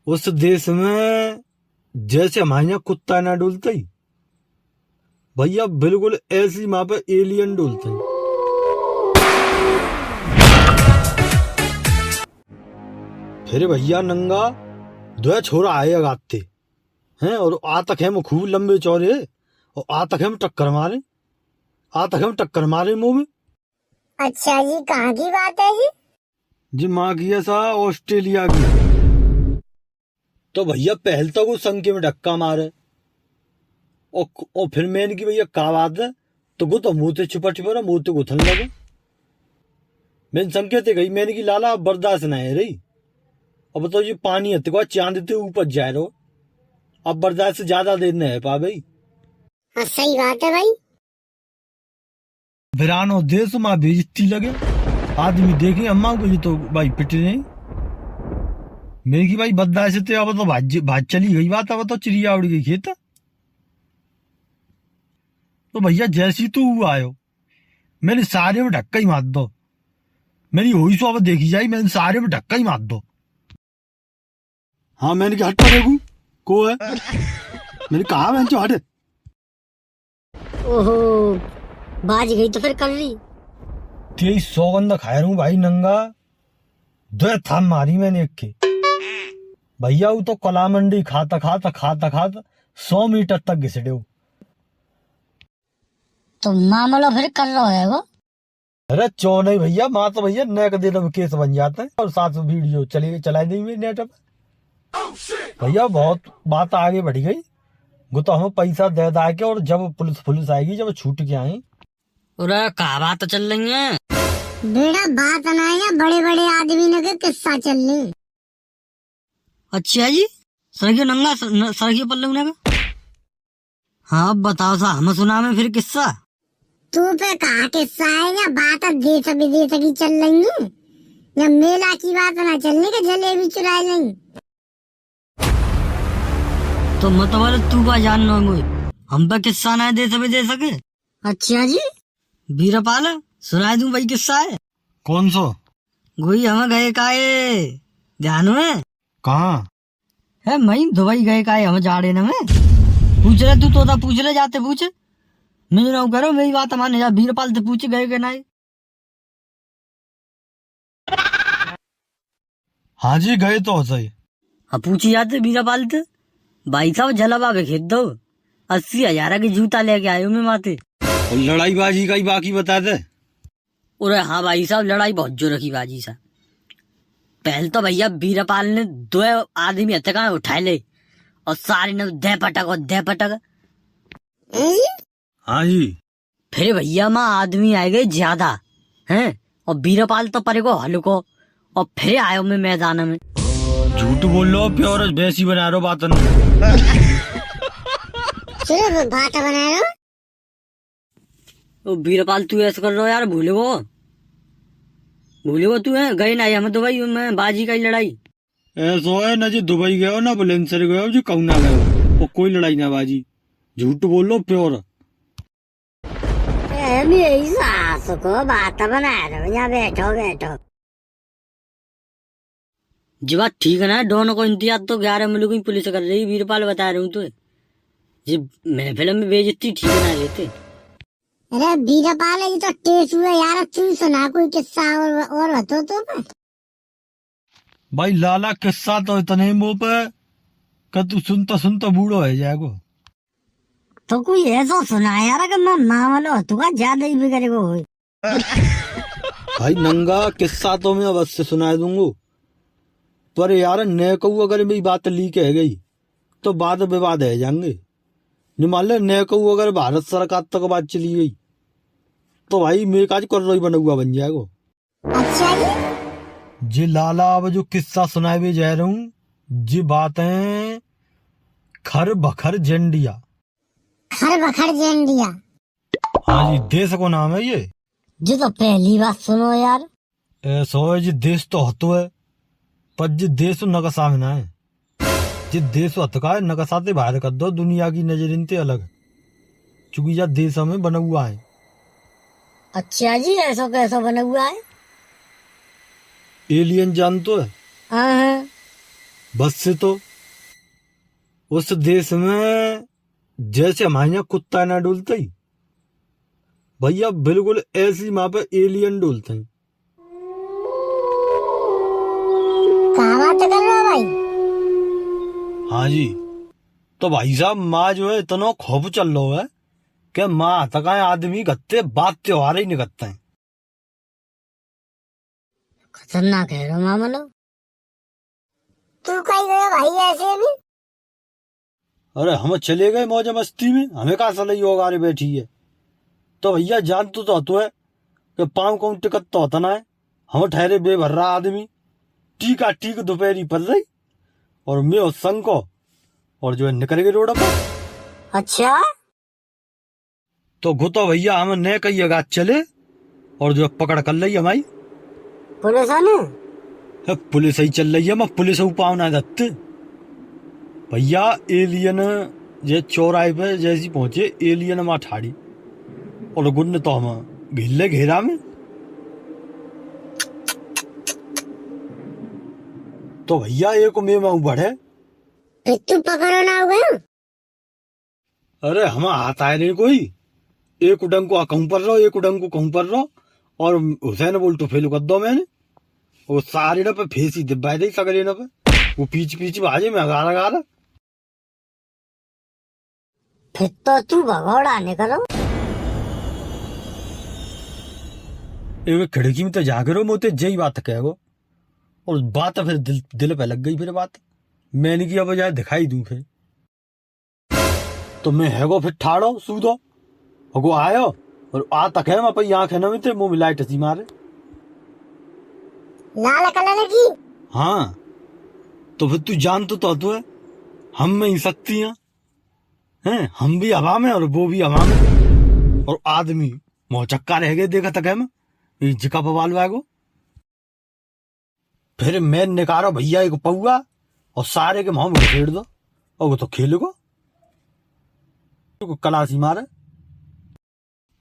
उस देश में जैसे हमारे यहाँ कुत्ता ना डुलता ही भैया बिल्कुल ऐसी वहां पे एलियन डुलते हैं। फिर भैया नंगा दो छोरा आए गाते हैं और आ तक हम खूब लंबे चौड़े और आ तक हम टक्कर मारे मुंह में। अच्छा जी, कहाँ की बात है जी? जी माँ की ऐसा ऑस्ट्रेलिया की। तो भैया पहल तक वो संख्या में धक्का मारे और फिर मैंने की भैया का बात है तो वो तो मुंह से छुपा मुंह से गुथन लगे। मैंने संकेत गई मैंने की लाला बर्दाश्त ना है रही। अब तो ये पानी है तो चांद ते ऊपर जाए रहो अब बर्दाश्त से ज्यादा देर नहीं है पा भाई। हाँ सही बात है भाई। वीरानो देश माँ बेइज्जती लगे आदमी देखे अम्मा को ये तो भाई पिटे नहीं मेरी की भाई बर्दाश्त थे। अब तो भाज चली गई बात। अब तो चिड़िया उड़ गई खेत। तो भैया जैसी तू आयो मैंने सारे में धक्का ही मार दो। मेरी हुई सो अब देखी जाई मैंने सारे में धक्का ही मार दो। हाँ मैंने क्या हटता देखू को है मैंने कहा मैं जो हटे। ओहो, बाज गई तो फिर कर रही। 23 सौगंध खाया रू भाई नंगा दो थाम मारी मैंने एक के भैया वो तो कला मंडी खाता 100 मीटर तक घिसड़े। तो मामला फिर कर रहा है वो। अरे चो नहीं भैया माँ तो भैया नेक दे दो केस बन जाता है और साथ में वीडियो चलाई दी नेट पे। भैया बहुत बात आगे बढ़ गई। वो तो हमें पैसा दे दा के और जब पुलिस आएगी जब छूट के आई। अरे क्या बात चल रही है? बेड़ा बात ना है बड़े बड़े आदमी ने के किस्सा चल रही। अच्छा जी, सरगियो नंगा सरगियो पल्लू ने का। हाँ अब बताओ सा हम सुना में फिर किस्सा। तू पे कहा किस्सा है या बात देश विदेश की चल रही है या मेला की बात ना चलने के जलेबी चुरा लेंगे। तो मतलब तू का जान लो हम पे किस्सा ना दे सके। अच्छा जी, बीरपाल सुनाई दूं भाई किस्सा है। कौन सो? गोई हम गए काए ध्यान में कहाँ है मई दुबई गए काए हम जाड़े न में पूछ रहे तू तोता पूछ रहे जाते पूछ मैं ना करो मेरी बात माने जा बीरपाल से पूछ गए के नहीं। हाँ जी गए तो सही। हाँ पूछी जाते बीरपाल से भाई साहब जलावा पे खेद दो 80,000 की जूता लेके आयो मैं माते। और लड़ाई बाजी का ही बाकी बता दे। अरे हाँ भाई साहब लड़ाई बहुत जो रखी बाजी साहब। पहले तो भैया बीरपाल ने 2 आदमी हत्या उठाए ले और सारे ने दे पटक। हाँ जी। फिर भैया माँ आदमी आए गए ज्यादा हैं और बीरपाल तो परे को हल्को और फिर आयो मैं मैदान में। झूठ बोल लो प्योर वैसी बना रहे बात सिर्फ बात बना रहे हो। ओ बीरपाल तू ऐसा कर रहा यार भूले वो तू है गए ना हम दुबई में बाजी का लड़ाई। ऐसा है ना जी दुबई गए हो ना बुलंदशहर गए हो जी कहूँ ना गए हो और कोई लड़ाई ना बाजी। झूठ बोल लो प्योर। मेरी सास को बात बना रहे हो यहाँ बैठो। जी बात ठीक है ना दोनों को इंतजार तो 11 मुल्क की पुलिस कर रही बीरपाल बता रहा हूँ तो जी महफिल में बेइज्जती ठीक ना लेते। अरे बीरपाल ये तो टेस्ट हुआ यार। तू सुना कोई किस्सा और बतो तो भाई लाला किस्सा तो इतने मुंह पे कि तू सुनता बूढ़ो है जाएगो। तो कोई ऐसा सुना यार कि मैं मामलो तू का ज्यादा ही बिगड़ गो। भाई नंगा किस्सा तो मैं अवश्य सुना दूंगा पर यार न कहू अगर मेरी बात लीक है गई तो बाद विवाद है जाएंगे। मान ले न कहू अगर भारत सरकार तक बात चली गई तो भाई मेरे काज कर रही बना हुआ बन जाएगा। अच्छा जी। जी लाला अब जो किस्सा सुनाए भी जा रहा हूँ जी बातें खर बखर जेंडिया। हाँ जी देश को नाम है ये। जी तो पहली बात सुनो यार। ऐसा है जी देश तो हतो है पर जी देश नकशा में ना है। जी देश हतका है नकशा से बाहर कर दो दुनिया की नजर इनते अलग चूंकि यह देश में बना हुआ है। अच्छा जी, ऐसा कैसा बना हुआ है? एलियन जानते है? हाँ। बस से तो उस देश में जैसे हमारे यहाँ कुत्ता ना डोलता ही भैया बिल्कुल ऐसी वहां पे एलियन डोलते हैं। कहाँ बात कर रहे हो भाई? हाँ जी, तो भाई साहब माँ जो है इतना खौफ चल रहा है कि माँ तक आदमी गत्ते बात त्योहार ही नहीं करते हैं। खतरनाक है रो मामलो। तू कहीं गया भाई ऐसे में? अरे हम चले गए मौज मस्ती में, हमें कहा सलई होगा रे बैठी है। तो भैया जान तो है कि पाँव कौन टिकट तो होता ना है। हम ठहरे बेभर्रा आदमी, टीका टीक दोपहरी पड़ रही और मैं उस संग को और जो है निकल गए रोड पर। अच्छा, तो घुतो भैया हम न कही अगा चले और जो है पकड़ कर ली हमारी पुलिस ने? पुलिस ही चल रही है, मैं पुलिस पाव ना दत्ते भैया। एलियन जे चौराहे पे जैसी पहुंचे एलियन माँ ठाड़ी और गुन तो हम घिल्ले घेरा में। तो भैया एक में माऊ बढ़े। फिर तू पकड़ो ना हो गया? अरे हम हाथ आए रे कोई, एक उडंग को कहूं पर रहो, एक उडंग को कहूं पर रहो और हुसैन बोल तो फेल कर दो मैंने। वो सारे न पे फेसी दिब्बाई दे सगरे न पे वो पीछ पीछ बाजे में अगार अगार। फिर तो तू भगौड़ा निकलो। एक खिड़की में तो जागे रहो, मोते जही बात कहेगो और बात फिर दिल पे लग गई। फिर बात मैंने की बजाय दिखाई दूं फिर तो मैं हैगो फिर ठाड़ो सूदो हगो आयो और आ तक है मैं पई आंखें न मिते मुंह में लाइट सी मारे। लाल कलर की? हाँ, तो फिर तू जान तो है हम में ही शक्ति हैं, हम भी हवा में और वो भी हवा में और आदमी मोचक्का रह गए देखा तक है मैं ये जिका बवाल वागो। फिर मैं निकालो भैया एक पौआ और सारे के मुंह में घेर दो और वो तो खेलेगो कलासी मारे।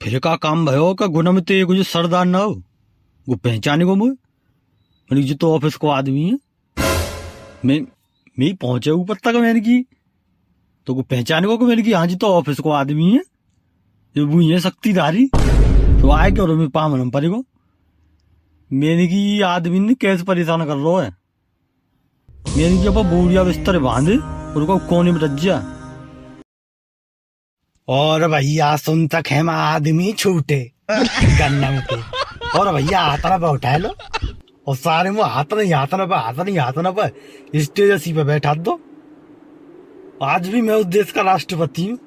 फिर का काम भयो का गुना में तो कुछ सरदार ना हो वो पहचाने को मुझे जो तो ऑफिस को आदमी है मैं पहुंचे ऊपर तक मैंने की तो को पहचाने को मैंने की हाँ जी तो ऑफिस को आदमी है जो वो ये शक्तिधारी तो आए क्या और मैं पाम परे को मैंने की आदमी ने कैसे परेशान कर रहा है। मैंने की अब बूढ़िया बिस्तर बांधे और को कोने में रज जा और भैया सुन तक है आदमी छूटे गन्ना में पे और भैया हाथ ना पे उठा लो और सारे में हाथ ना पे स्टेज सी पे बैठा दो। आज भी मैं उस देश का राष्ट्रपति हूँ।